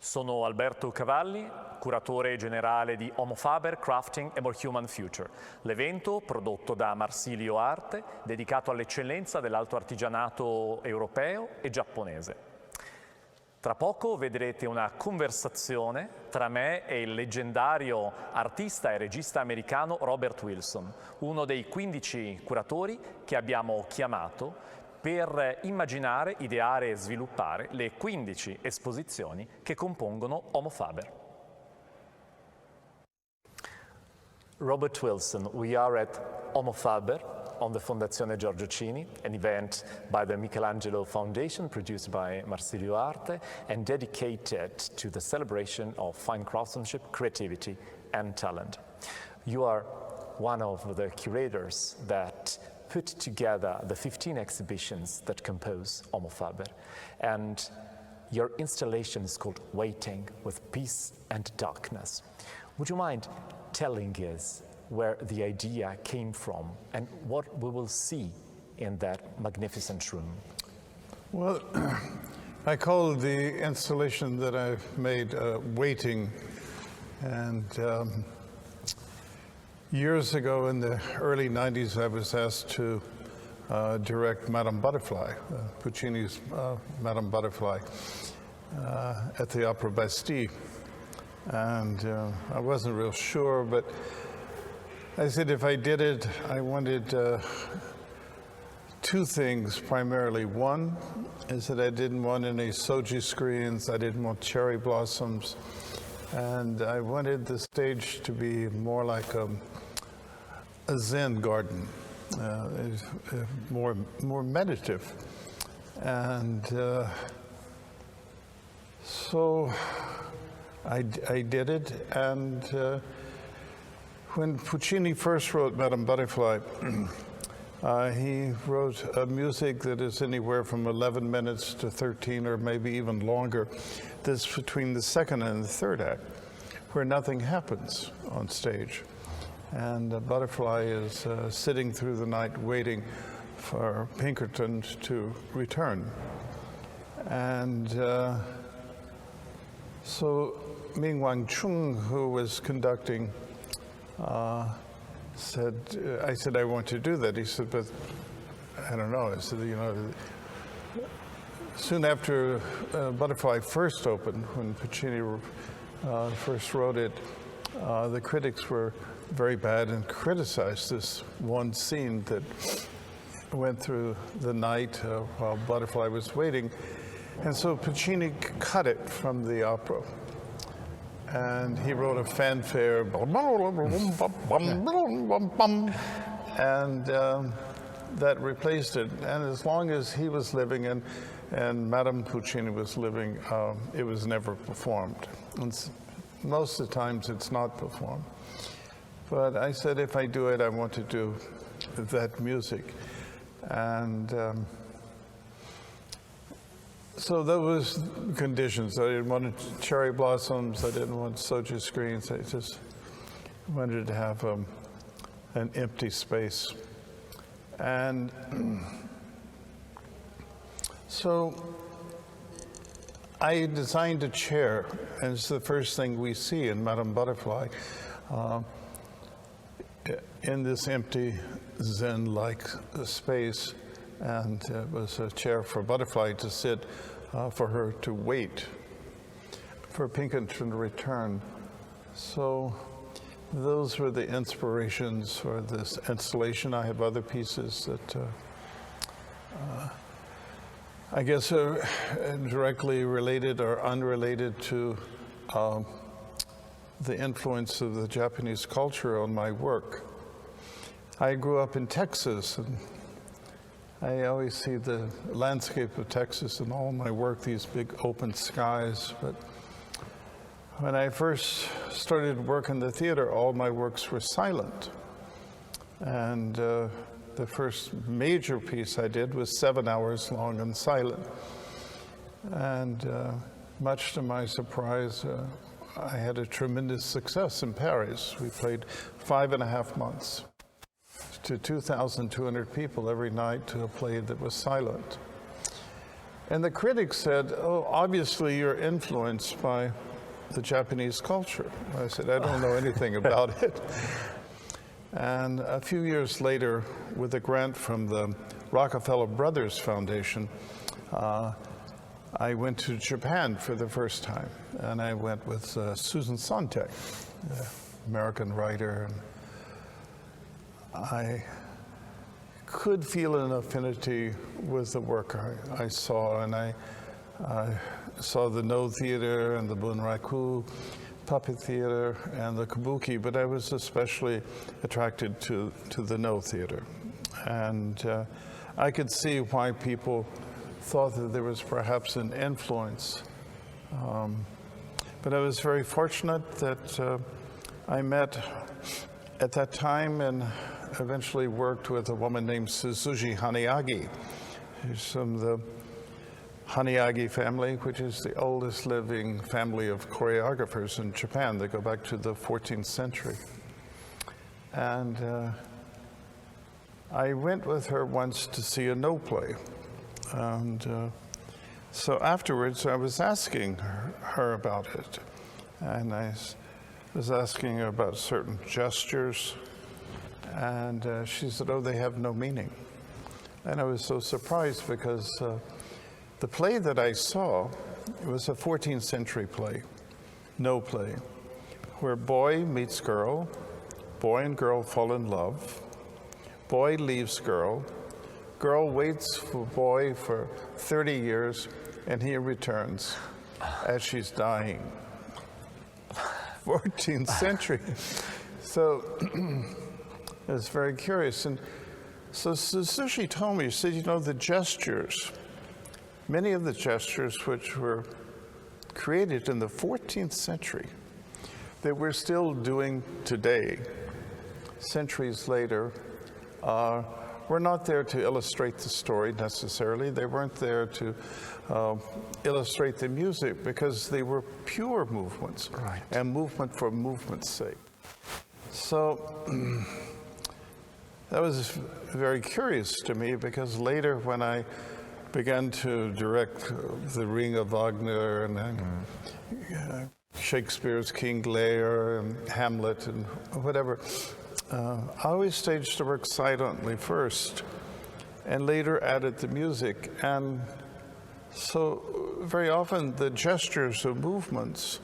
Sono Alberto Cavalli, curatore generale di Homo Faber Crafting a More Human Future, l'evento prodotto da Marsilio Arte, dedicato all'eccellenza dell'alto artigianato europeo e giapponese. Tra poco vedrete una conversazione tra me e il leggendario artista e regista americano Robert Wilson, uno dei 15 curatori che abbiamo chiamato per immaginare, ideare e sviluppare le 15 esposizioni che compongono Homo Faber. Robert Wilson, we are at Homo Faber on the Fondazione Giorgio-Cini, an event by the Michelangelo Foundation produced by Marsilio Arte and dedicated to the celebration of fine craftsmanship, creativity and talent. You are one of the curators that put together the 15 exhibitions that compose Homo Faber, and your installation is called Waiting with Peace and Darkness. Would you mind telling us where the idea came from and what we will see in that magnificent room? Well, I call the installation that I've made Waiting, and years ago in the early 90s, I was asked to direct Madame Butterfly, Puccini's Madame Butterfly, at the Opera Bastille. And I wasn't real sure, but I said if I did it, I wanted two things primarily. One is that I didn't want any soji screens, I didn't want cherry blossoms, and I wanted the stage to be more like a Zen garden, more meditative. And so I did it, and when Puccini first wrote Madame Butterfly, he wrote a music that is anywhere from 11 minutes to 13 or maybe even longer. That's between the second and the third act, where nothing happens on stage. And the butterfly is sitting through the night waiting for Pinkerton to return. And so Ming Wang Chung, who was conducting, said, I said, I want to do that. He said, but I don't know. I said, you know, soon after Butterfly first opened, when Puccini first wrote it, the critics were very bad and criticized this one scene that went through the night while Butterfly was waiting. And so Puccini cut it from the opera. And he wrote a fanfare, and that replaced it. And as long as he was living and Madame Puccini was living, it was never performed. And most of the times it's not performed. But I said, if I do it, I want to do that music. And so those conditions. I didn't want cherry blossoms. I didn't want soju screens. I just wanted to have an empty space. And so I designed a chair, and it's the first thing we see in Madame Butterfly. In this empty Zen-like space, and it was a chair for Butterfly to sit, for her to wait for Pinkerton to return. So those were the inspirations for this installation. I have other pieces that I guess are directly related or unrelated to the influence of the Japanese culture on my work. I grew up in Texas, and I always see the landscape of Texas in all my work, these big open skies. But when I first started work in the theater, all my works were silent. And the first major piece I did was 7 hours long and silent. And much to my surprise, I had a tremendous success in Paris. We played 5.5 months to 2,200 people every night to a play that was silent. And the critics said, oh, obviously you're influenced by the Japanese culture. I said, I don't know anything about it. And a few years later, with a grant from the Rockefeller Brothers Foundation, I went to Japan for the first time. And I went with Susan Sontag, the American writer. And I could feel an affinity with the work I saw. And I saw the No Theater and the Bunraku Puppet Theater and the Kabuki, but I was especially attracted to the No Theater. And I could see why people thought that there was perhaps an influence. But I was very fortunate that I met at that time and eventually worked with a woman named Suzushi Hanayagi, who's from the Hanayagi family, which is the oldest living family of choreographers in Japan. They go back to the 14th century. And I went with her once to see a No play. And so afterwards, I was asking her about it. And I was asking her about certain gestures. And she said, oh, they have no meaning. And I was so surprised because the play that I saw, it was a 14th century play, No play, where boy meets girl, boy and girl fall in love, boy leaves girl, girl waits for boy for 30 years, and he returns as she's dying. 14th century. So it was very curious. And so Suzushi told me, she said, you know, the gestures, many of the gestures which were created in the 14th century that we're still doing today, centuries later, were not there to illustrate the story necessarily. They weren't there to illustrate the music because they were pure movements, right, and movement for movement's sake. So that was very curious to me because later when I began to direct The Ring of Wagner and Shakespeare's King Lear and Hamlet and whatever, I always staged the work silently first and later added the music. And so very often the gestures of movements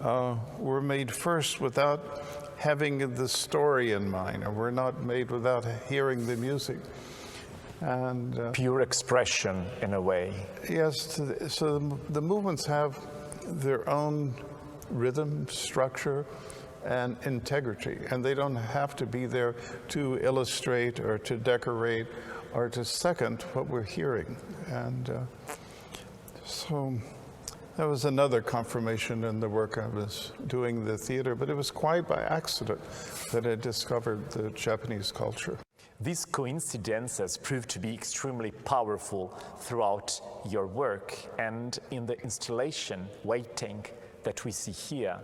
were made first without having the story in mind, or were not made without hearing the music. And pure expression in a way. Yes, so the movements have their own rhythm, structure, and integrity, and they don't have to be there to illustrate or to decorate or to second what we're hearing. And so that was another confirmation in the work I was doing in the theater, but it was quite by accident that I discovered the Japanese culture. These coincidences proved to be extremely powerful throughout your work, and in the installation, Waiting, that we see here,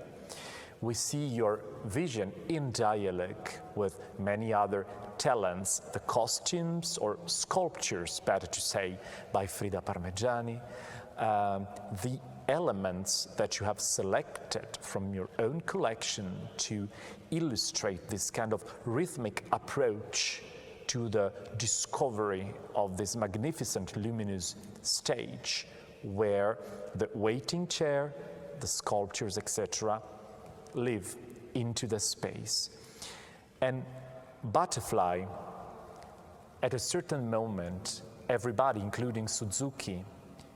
we see your vision in dialogue with many other talents, the costumes or sculptures, better to say, by Frida Parmeggiani, the elements that you have selected from your own collection to illustrate this kind of rhythmic approach to the discovery of this magnificent luminous stage where the waiting chair, the sculptures, etc., live into the space. And Butterfly, at a certain moment, everybody, including Suzuki,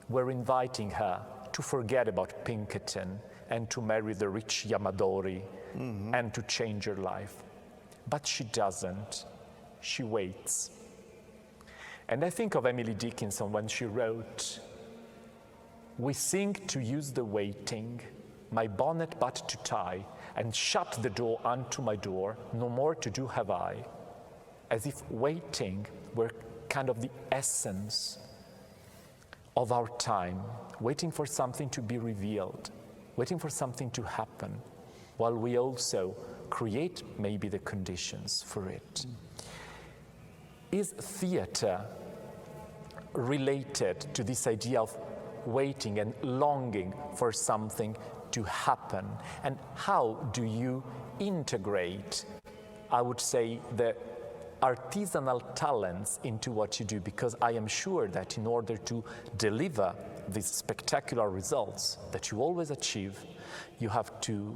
were inviting her to forget about Pinkerton and to marry the rich Yamadori and to change her life. But she doesn't. She waits. And I think of Emily Dickinson when she wrote, "We sing to use the waiting, my bonnet but to tie, and shut the door unto my door, no more to do have I." As if waiting were kind of the essence of our time, waiting for something to be revealed, waiting for something to happen, while we also create maybe the conditions for it. Is theater related to this idea of waiting and longing for something to happen? And how do you integrate, I would say, the artisanal talents into what you do? Because I am sure that in order to deliver these spectacular results that you always achieve, you have to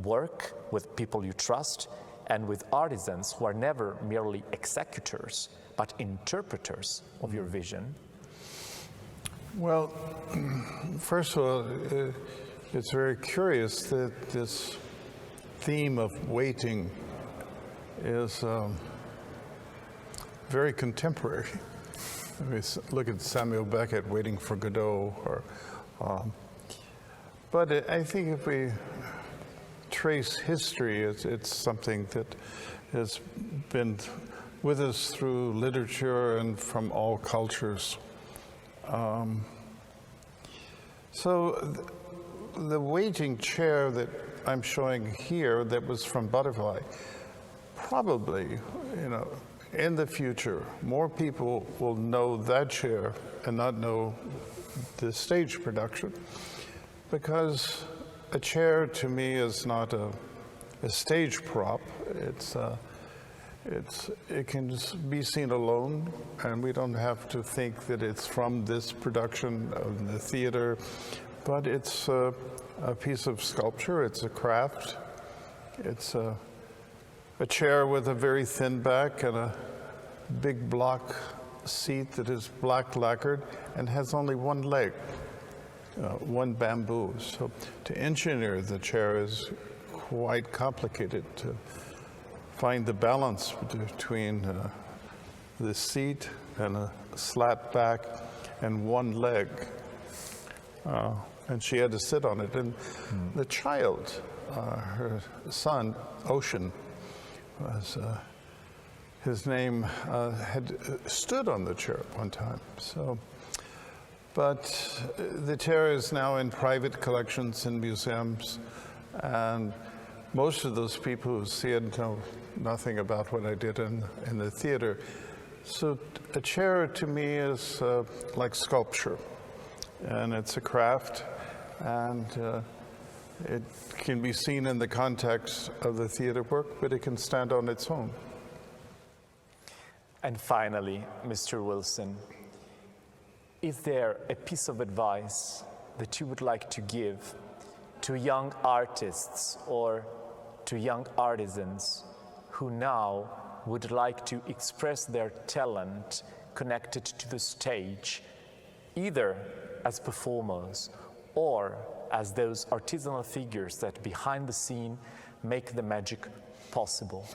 work with people you trust and with artisans who are never merely executors, but interpreters of your vision. Well, first of all, it's very curious that this theme of waiting is very contemporary. We look at Samuel Beckett waiting for Godot, but I think if we trace history, it's something that has been with us through literature and from all cultures. So the waiting chair that I'm showing here that was from Butterfly, probably, in the future, more people will know that chair and not know the stage production, because a chair to me is not a stage prop. It can just be seen alone, and we don't have to think that it's from this production of the theater, but it's a piece of sculpture, it's a craft, it's a chair with a very thin back and a big block seat that is black lacquered and has only one leg, one bamboo. So to engineer the chair is quite complicated, to find the balance between the seat and a slat back and one leg. And she had to sit on it. And the child, her son, Ocean, was, his name had stood on the chair at one time. So, but the chair is now in private collections in museums, and most of those people who see it know nothing about what I did in the theater. So a chair to me is like sculpture, and it's a craft, and it can be seen in the context of the theater work, but it can stand on its own. And finally, Mr. Wilson, is there a piece of advice that you would like to give to young artists or to young artisans who now would like to express their talent connected to the stage, either as performers or as those artisanal figures that behind the scene make the magic possible?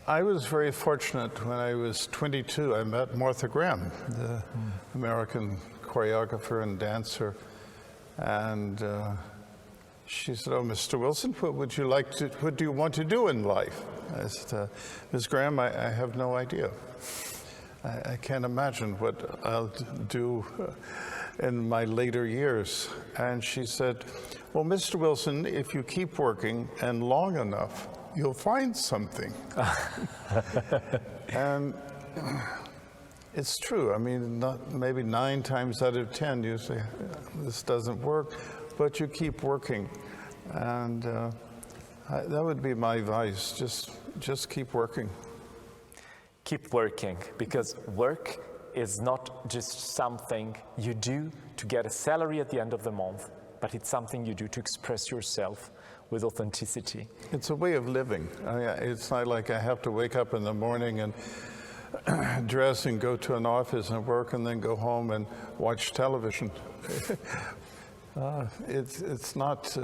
I was very fortunate. When I was 22, I met Martha Graham, the American choreographer and dancer, and she said, "Oh, Mr. Wilson, what do you want to do in life?" I said, "Ms. Graham, I have no idea. I can't imagine what I'll do in my later years." And she said, "Well, Mr. Wilson, if you keep working and long enough, you'll find something." And it's true. I mean, maybe 9 times out of 10 you say, this doesn't work, but you keep working. And that would be my advice. Just keep working. Keep working, because work is not just something you do to get a salary at the end of the month, but it's something you do to express yourself with authenticity. It's a way of living. It's not like I have to wake up in the morning and dress and go to an office and work and then go home and watch television. It's not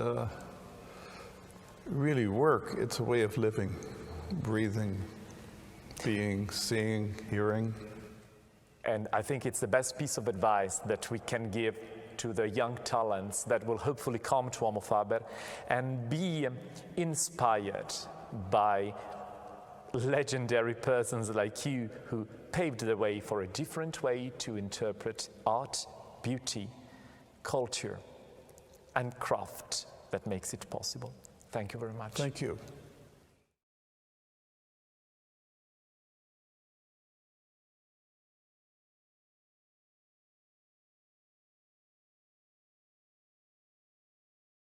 really work. It's a way of living, breathing, being, seeing, hearing. And I think it's the best piece of advice that we can give to the young talents that will hopefully come to Homo Faber and be inspired by legendary persons like you who paved the way for a different way to interpret art, beauty, culture, and craft that makes it possible. Thank you very much. Thank you.